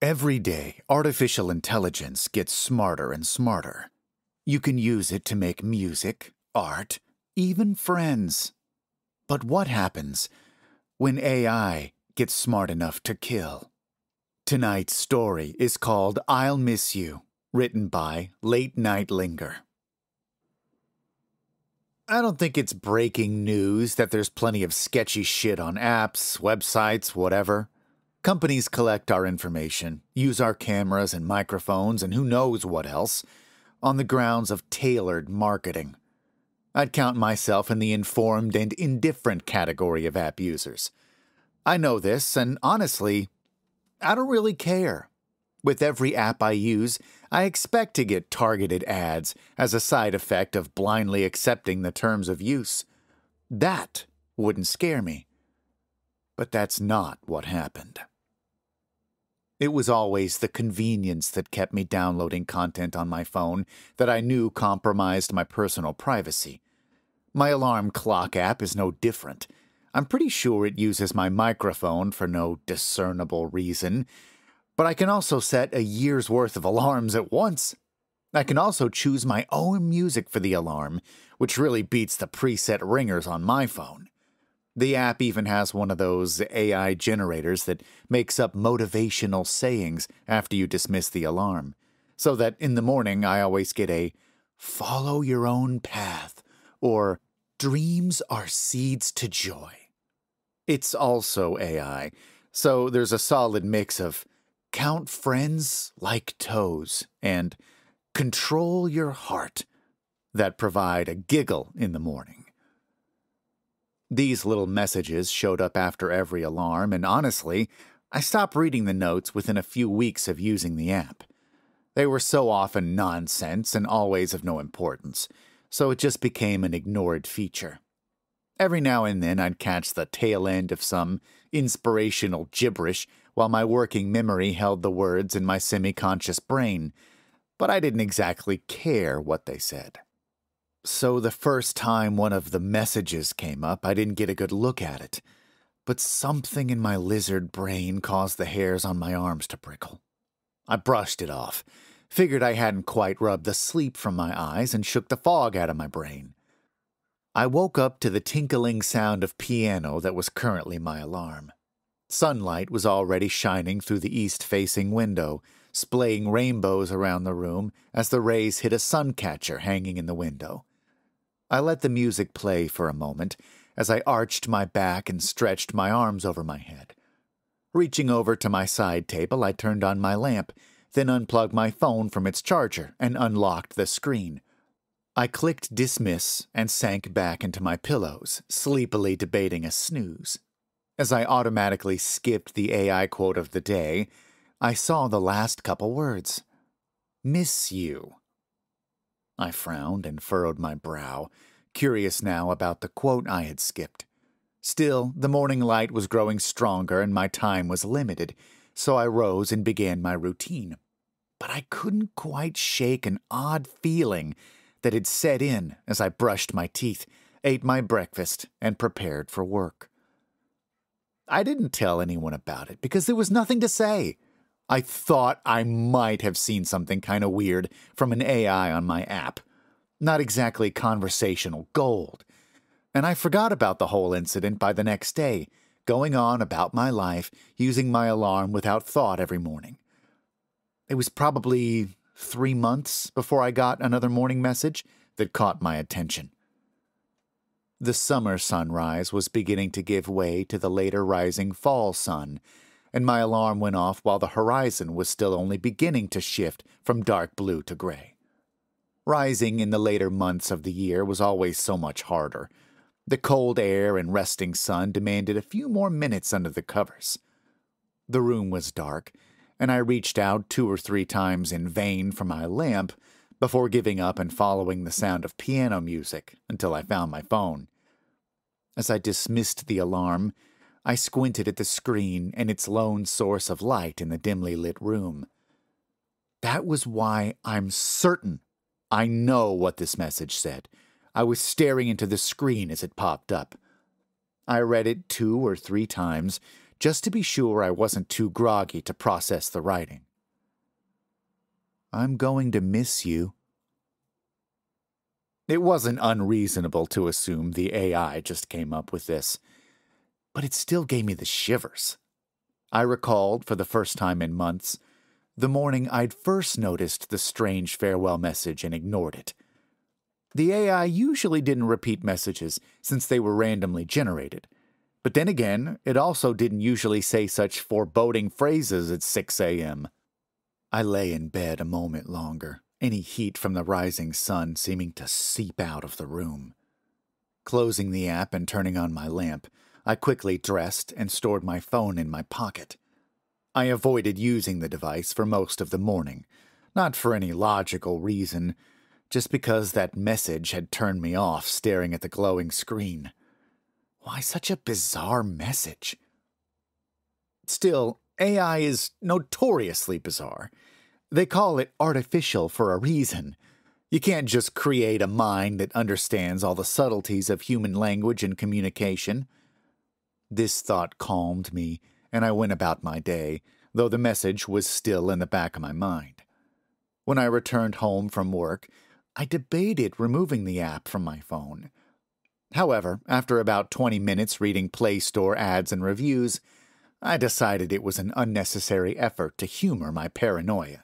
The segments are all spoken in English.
Every day, artificial intelligence gets smarter and smarter. You can use it to make music, art, even friends. But what happens when AI gets smart enough to kill? Tonight's story is called I'll Miss You, written by Late Night Linger. I don't think it's breaking news that there's plenty of sketchy shit on apps, websites, whatever. Companies collect our information, use our cameras and microphones and who knows what else, on the grounds of tailored marketing. I'd count myself in the informed and indifferent category of app users. I know this, and honestly, I don't really care. With every app I use, I expect to get targeted ads as a side effect of blindly accepting the terms of use. That wouldn't scare me. But that's not what happened. It was always the convenience that kept me downloading content on my phone that I knew compromised my personal privacy. My alarm clock app is no different. I'm pretty sure it uses my microphone for no discernible reason, but I can also set a year's worth of alarms at once. I can also choose my own music for the alarm, which really beats the preset ringers on my phone. The app even has one of those AI generators that makes up motivational sayings after you dismiss the alarm, so that in the morning I always get a "follow your own path" or "dreams are seeds to joy." It's also AI, so there's a solid mix of "count friends like toes" and "control your heart" that provide a giggle in the morning. These little messages showed up after every alarm, and honestly, I stopped reading the notes within a few weeks of using the app. They were so often nonsense and always of no importance, so it just became an ignored feature. Every now and then I'd catch the tail end of some inspirational gibberish while my working memory held the words in my semi-conscious brain, but I didn't exactly care what they said. So the first time one of the messages came up, I didn't get a good look at it, but something in my lizard brain caused the hairs on my arms to prickle. I brushed it off, figured I hadn't quite rubbed the sleep from my eyes, and shook the fog out of my brain. I woke up to the tinkling sound of piano that was currently my alarm. Sunlight was already shining through the east-facing window, splaying rainbows around the room as the rays hit a sun catcher hanging in the window. I let the music play for a moment as I arched my back and stretched my arms over my head. Reaching over to my side table, I turned on my lamp, then unplugged my phone from its charger and unlocked the screen. I clicked dismiss and sank back into my pillows, sleepily debating a snooze. As I automatically skipped the AI quote of the day, I saw the last couple words. "Miss you." I frowned and furrowed my brow, curious now about the quote I had skipped. Still, the morning light was growing stronger and my time was limited, so I rose and began my routine. But I couldn't quite shake an odd feeling that had set in as I brushed my teeth, ate my breakfast, and prepared for work. I didn't tell anyone about it because there was nothing to say. I thought I might have seen something kind of weird from an AI on my app. Not exactly conversational gold. And I forgot about the whole incident by the next day, going on about my life, using my alarm without thought every morning. It was probably 3 months before I got another morning message that caught my attention. The summer sunrise was beginning to give way to the later rising fall sun, and my alarm went off while the horizon was still only beginning to shift from dark blue to gray. Rising in the later months of the year was always so much harder. The cold air and resting sun demanded a few more minutes under the covers. The room was dark, and I reached out 2 or 3 times in vain for my lamp before giving up and following the sound of piano music until I found my phone. As I dismissed the alarm, I squinted at the screen and its lone source of light in the dimly lit room. That was why I'm certain I know what this message said. I was staring into the screen as it popped up. I read it 2 or 3 times, just to be sure I wasn't too groggy to process the writing. I'm going to miss you. It wasn't unreasonable to assume the AI just came up with this, but it still gave me the shivers. I recalled, for the first time in months, the morning I'd first noticed the strange farewell message and ignored it. The AI usually didn't repeat messages since they were randomly generated. But then again, it also didn't usually say such foreboding phrases at 6 a.m. I lay in bed a moment longer, any heat from the rising sun seeming to seep out of the room. Closing the app and turning on my lamp, I quickly dressed and stored my phone in my pocket. I avoided using the device for most of the morning, not for any logical reason, just because that message had turned me off staring at the glowing screen. Why such a bizarre message? Still, AI is notoriously bizarre. They call it artificial for a reason. You can't just create a mind that understands all the subtleties of human language and communication. This thought calmed me, and I went about my day, though the message was still in the back of my mind. When I returned home from work, I debated removing the app from my phone. However, after about 20 minutes reading Play Store ads and reviews, I decided it was an unnecessary effort to humor my paranoia.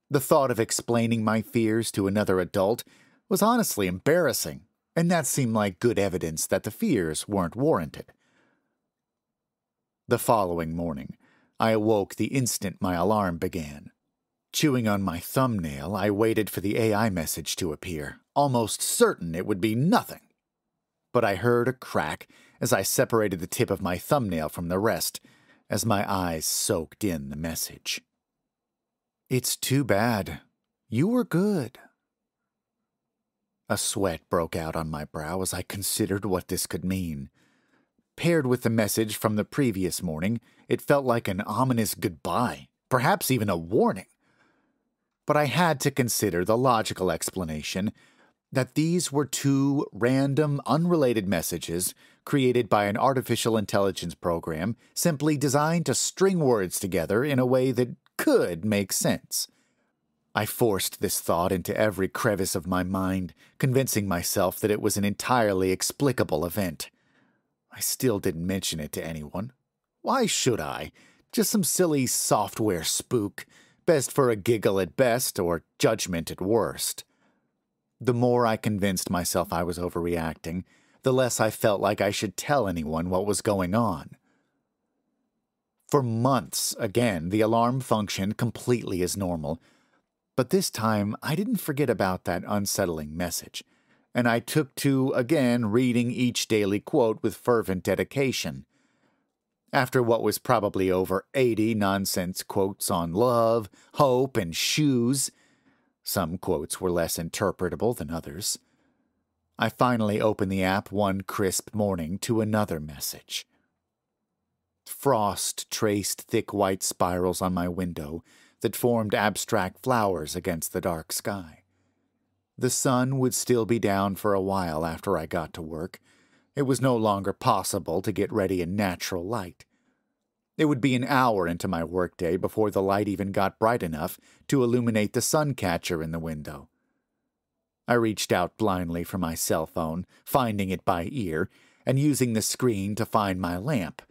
The thought of explaining my fears to another adult was honestly embarrassing, and that seemed like good evidence that the fears weren't warranted. The following morning, I awoke the instant my alarm began. Chewing on my thumbnail, I waited for the AI message to appear, almost certain it would be nothing. But I heard a crack as I separated the tip of my thumbnail from the rest, as my eyes soaked in the message. It's too bad. You were good. A sweat broke out on my brow as I considered what this could mean. Paired with the message from the previous morning, it felt like an ominous goodbye, perhaps even a warning. But I had to consider the logical explanation that these were two random, unrelated messages created by an artificial intelligence program simply designed to string words together in a way that could make sense. I forced this thought into every crevice of my mind, convincing myself that it was an entirely explicable event. I still didn't mention it to anyone. Why should I? Just some silly software spook, best for a giggle at best or judgment at worst. The more I convinced myself I was overreacting, the less I felt like I should tell anyone what was going on. For months, again, the alarm functioned completely as normal, but this time I didn't forget about that unsettling message, and I took to, again, reading each daily quote with fervent dedication. After what was probably over 80 nonsense quotes on love, hope, and shoes, some quotes were less interpretable than others, I finally opened the app one crisp morning to another message. Frost traced thick white spirals on my window that formed abstract flowers against the dark sky. The sun would still be down for a while after I got to work. It was no longer possible to get ready in natural light. It would be an hour into my workday before the light even got bright enough to illuminate the sun catcher in the window. I reached out blindly for my cell phone, finding it by ear, and using the screen to find my lamp.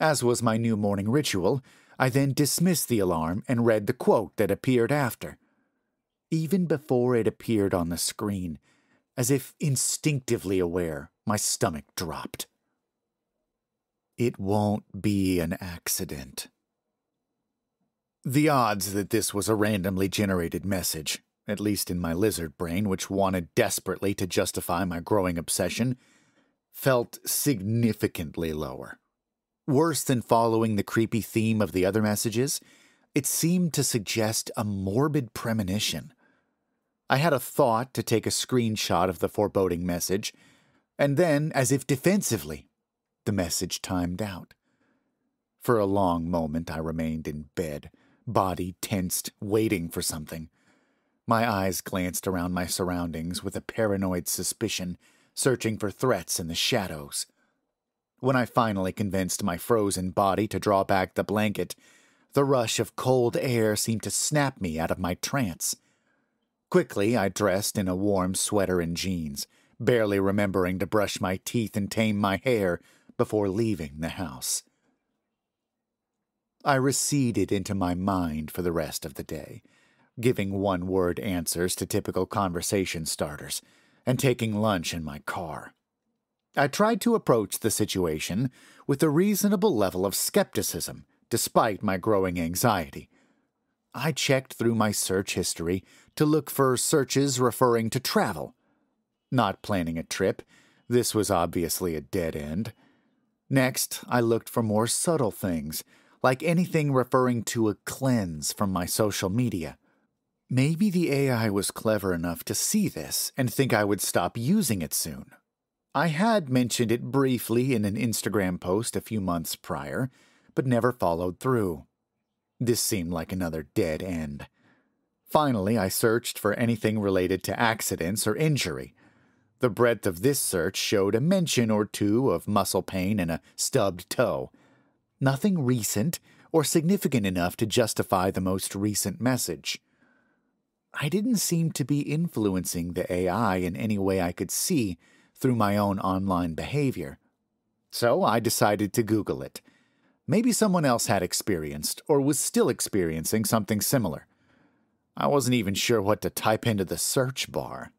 As was my new morning ritual, I then dismissed the alarm and read the quote that appeared after. Even before it appeared on the screen, as if instinctively aware, my stomach dropped. It won't be an accident. The odds that this was a randomly generated message, at least in my lizard brain, which wanted desperately to justify my growing obsession, felt significantly lower. Worse than following the creepy theme of the other messages, it seemed to suggest a morbid premonition. I had a thought to take a screenshot of the foreboding message, and then, as if defensively, the message timed out. For a long moment I remained in bed, body tensed, waiting for something. My eyes glanced around my surroundings with a paranoid suspicion, searching for threats in the shadows. When I finally convinced my frozen body to draw back the blanket, the rush of cold air seemed to snap me out of my trance. Quickly, I dressed in a warm sweater and jeans, barely remembering to brush my teeth and tame my hair before leaving the house. I receded into my mind for the rest of the day, giving one-word answers to typical conversation starters, and taking lunch in my car. I tried to approach the situation with a reasonable level of skepticism, despite my growing anxiety. I checked through my search history to look for searches referring to travel. Not planning a trip, this was obviously a dead end. Next, I looked for more subtle things, like anything referring to a cleanse from my social media. Maybe the AI was clever enough to see this and think I would stop using it soon. I had mentioned it briefly in an Instagram post a few months prior, but never followed through. This seemed like another dead end. Finally, I searched for anything related to accidents or injury. The breadth of this search showed a mention or two of muscle pain and a stubbed toe. Nothing recent or significant enough to justify the most recent message. I didn't seem to be influencing the AI in any way I could see through my own online behavior. So I decided to Google it. Maybe someone else had experienced or was still experiencing something similar. I wasn't even sure what to type into the search bar.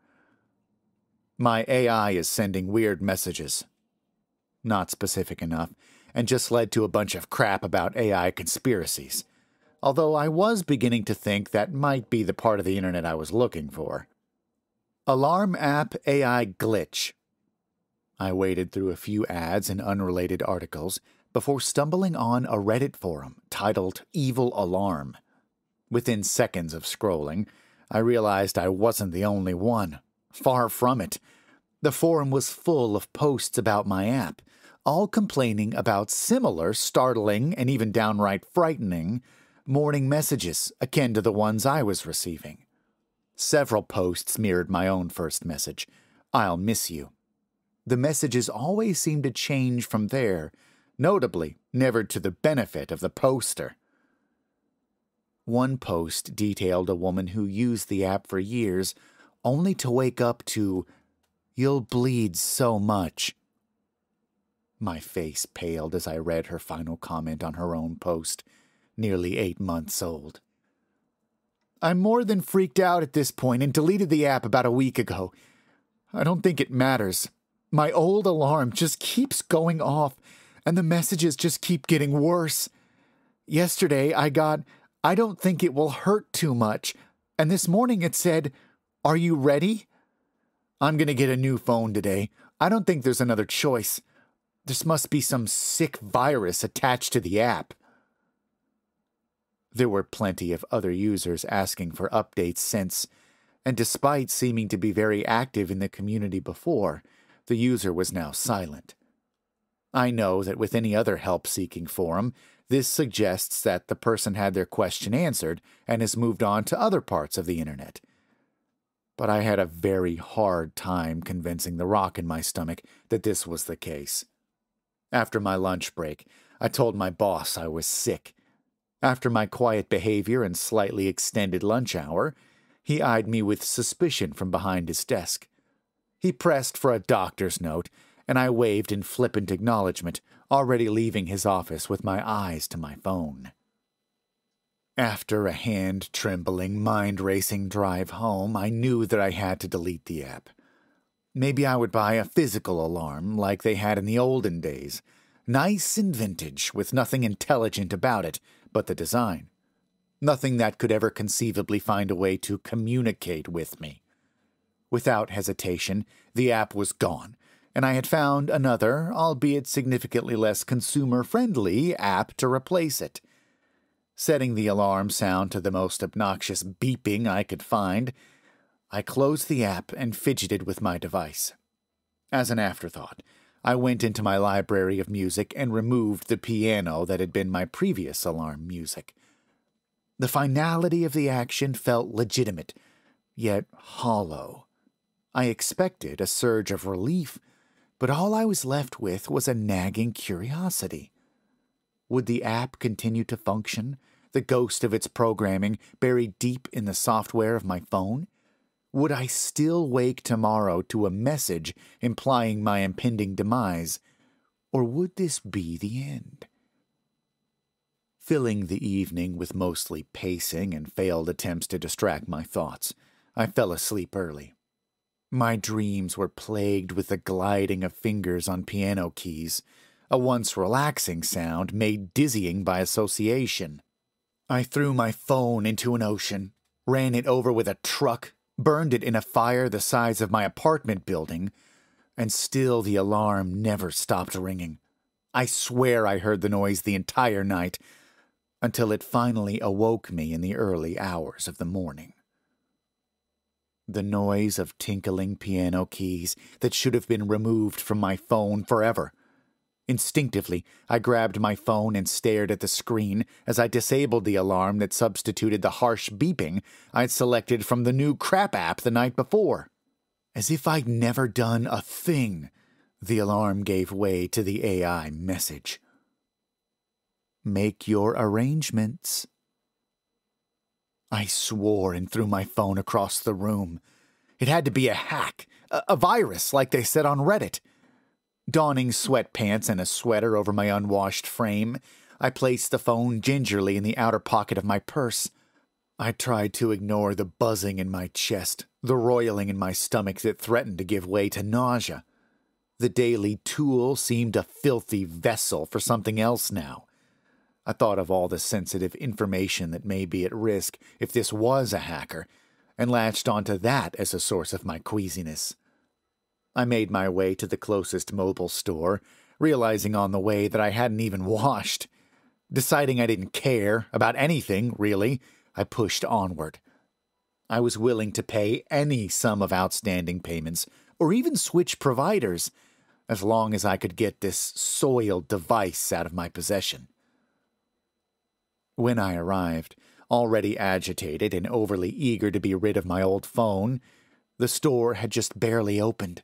My AI is sending weird messages. Not specific enough, and just led to a bunch of crap about AI conspiracies. Although I was beginning to think that might be the part of the internet I was looking for. Alarm app AI glitch. I waded through a few ads and unrelated articles before stumbling on a Reddit forum titled Evil Alarm. Within seconds of scrolling, I realized I wasn't the only one. Far from it. The forum was full of posts about my app, all complaining about similar, startling, and even downright frightening morning messages akin to the ones I was receiving. Several posts mirrored my own first message, "I'll miss you." The messages always seemed to change from there, notably never to the benefit of the poster. One post detailed a woman who used the app for years, only to wake up to, "You'll bleed so much." My face paled as I read her final comment on her own post, nearly 8 months old. "I'm more than freaked out at this point and deleted the app about a week ago. I don't think it matters. My old alarm just keeps going off, and the messages just keep getting worse. Yesterday I got, 'I don't think it will hurt too much,' and this morning it said, 'Are you ready?' I'm going to get a new phone today. I don't think there's another choice. This must be some sick virus attached to the app." There were plenty of other users asking for updates since, and despite seeming to be very active in the community before, the user was now silent. I know that with any other help-seeking forum, this suggests that the person had their question answered and has moved on to other parts of the internet. But I had a very hard time convincing the rock in my stomach that this was the case. After my lunch break, I told my boss I was sick. After my quiet behavior and slightly extended lunch hour, he eyed me with suspicion from behind his desk. He pressed for a doctor's note, and I waved in flippant acknowledgement, already leaving his office with my eyes to my phone. After a hand-trembling, mind-racing drive home, I knew that I had to delete the app. Maybe I would buy a physical alarm like they had in the olden days, nice and vintage, with nothing intelligent about it but the design. Nothing that could ever conceivably find a way to communicate with me. Without hesitation, the app was gone, and I had found another, albeit significantly less consumer-friendly, app to replace it. Setting the alarm sound to the most obnoxious beeping I could find, I closed the app and fidgeted with my device. As an afterthought, I went into my library of music and removed the piano that had been my previous alarm music. The finality of the action felt legitimate, yet hollow. I expected a surge of relief, But all I was left with was a nagging curiosity. Would the app continue to function, the ghost of its programming buried deep in the software of my phone? Would I still wake tomorrow to a message implying my impending demise, or would this be the end? Filling the evening with mostly pacing and failed attempts to distract my thoughts, I fell asleep early. My dreams were plagued with the gliding of fingers on piano keys, a once relaxing sound made dizzying by association. I threw my phone into an ocean, ran it over with a truck, burned it in a fire the size of my apartment building, and still the alarm never stopped ringing. I swear I heard the noise the entire night, until it finally awoke me in the early hours of the morning. The noise of tinkling piano keys that should have been removed from my phone forever. Instinctively, I grabbed my phone and stared at the screen as I disabled the alarm that substituted the harsh beeping I'd selected from the new crap app the night before. As if I'd never done a thing, the alarm gave way to the AI message. Make your arrangements. I swore and threw my phone across the room. It had to be a hack, a virus like they said on Reddit. Donning sweatpants and a sweater over my unwashed frame, I placed the phone gingerly in the outer pocket of my purse. I tried to ignore the buzzing in my chest, the roiling in my stomach that threatened to give way to nausea. The daily tool seemed a filthy vessel for something else now. I thought of all the sensitive information that may be at risk if this was a hacker, and latched onto that as a source of my queasiness. I made my way to the closest mobile store, realizing on the way that I hadn't even washed. Deciding I didn't care about anything, really, I pushed onward. I was willing to pay any sum of outstanding payments, or even switch providers, as long as I could get this soiled device out of my possession. When I arrived, already agitated and overly eager to be rid of my old phone, the store had just barely opened.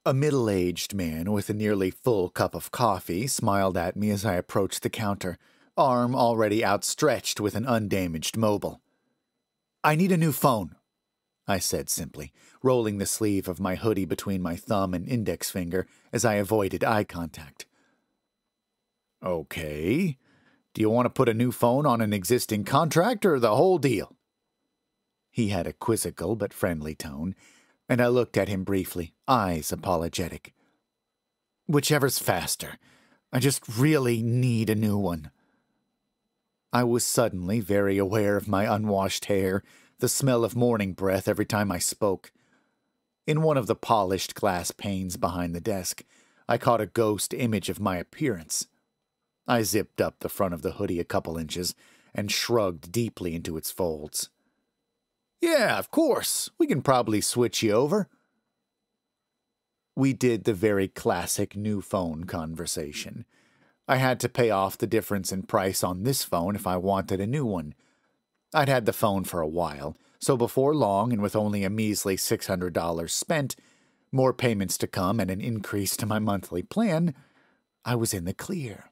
A middle-aged man with a nearly full cup of coffee smiled at me as I approached the counter, arm already outstretched with an undamaged mobile. "I need a new phone," I said simply, rolling the sleeve of my hoodie between my thumb and index finger as I avoided eye contact. "Okay. Do you want to put a new phone on an existing contract or the whole deal?" He had a quizzical but friendly tone, and I looked at him briefly, eyes apologetic. "Whichever's faster. I just really need a new one." I was suddenly very aware of my unwashed hair, the smell of morning breath every time I spoke. In one of the polished glass panes behind the desk, I caught a ghost image of my appearance. I zipped up the front of the hoodie a couple inches and shrugged deeply into its folds. "Yeah, of course. We can probably switch you over." We did the very classic new phone conversation. I had to pay off the difference in price on this phone if I wanted a new one. I'd had the phone for a while, so before long and with only a measly $600 spent, more payments to come and an increase to my monthly plan, I was in the clear.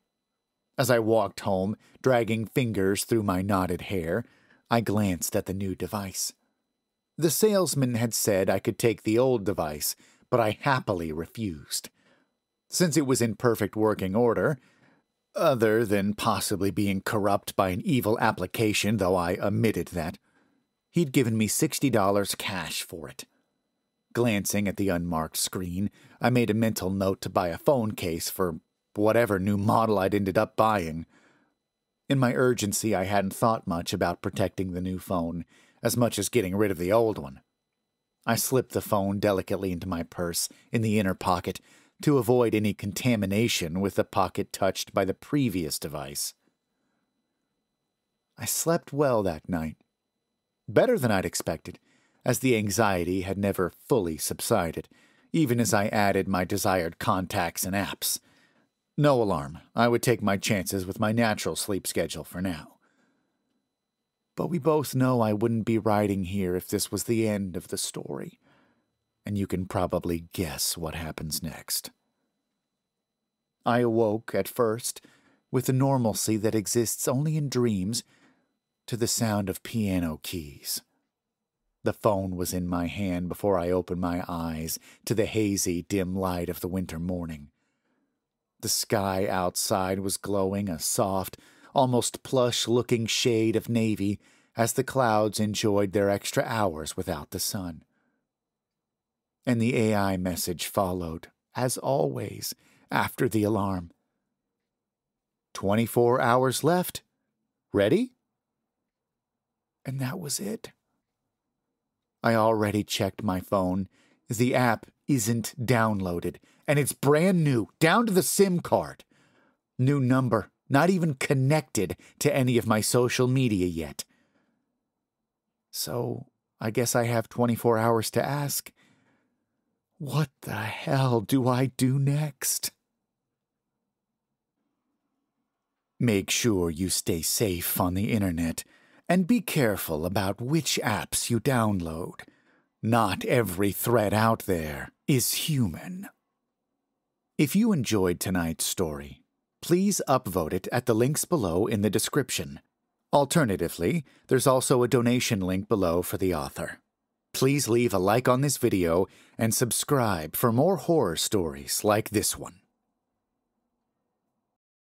As I walked home, dragging fingers through my knotted hair, I glanced at the new device. The salesman had said I could take the old device, but I happily refused. Since it was in perfect working order, other than possibly being corrupt by an evil application, though I omitted that, he'd given me $60 cash for it. Glancing at the unmarked screen, I made a mental note to buy a phone case for whatever new model I'd ended up buying. In my urgency, I hadn't thought much about protecting the new phone, as much as getting rid of the old one. I slipped the phone delicately into my purse in the inner pocket to avoid any contamination with the pocket touched by the previous device. I slept well that night. Better than I'd expected, as the anxiety had never fully subsided, even as I added my desired contacts and apps. No alarm. I would take my chances with my natural sleep schedule for now. But we both know I wouldn't be writing here if this was the end of the story, and you can probably guess what happens next. I awoke, at first, with the normalcy that exists only in dreams, to the sound of piano keys. The phone was in my hand before I opened my eyes to the hazy, dim light of the winter morning. The sky outside was glowing a soft, almost plush-looking shade of navy as the clouds enjoyed their extra hours without the sun. And the AI message followed, as always, after the alarm. 24 hours left. Ready? And that was it. I already checked my phone. The app isn't downloaded, and it's brand new, down to the SIM card. New number, not even connected to any of my social media yet. So, I guess I have 24 hours to ask, what the hell do I do next? Make sure you stay safe on the internet, and be careful about which apps you download. Not every threat out there is human. If you enjoyed tonight's story, please upvote it at the links below in the description. Alternatively, there's also a donation link below for the author. Please leave a like on this video and subscribe for more horror stories like this one.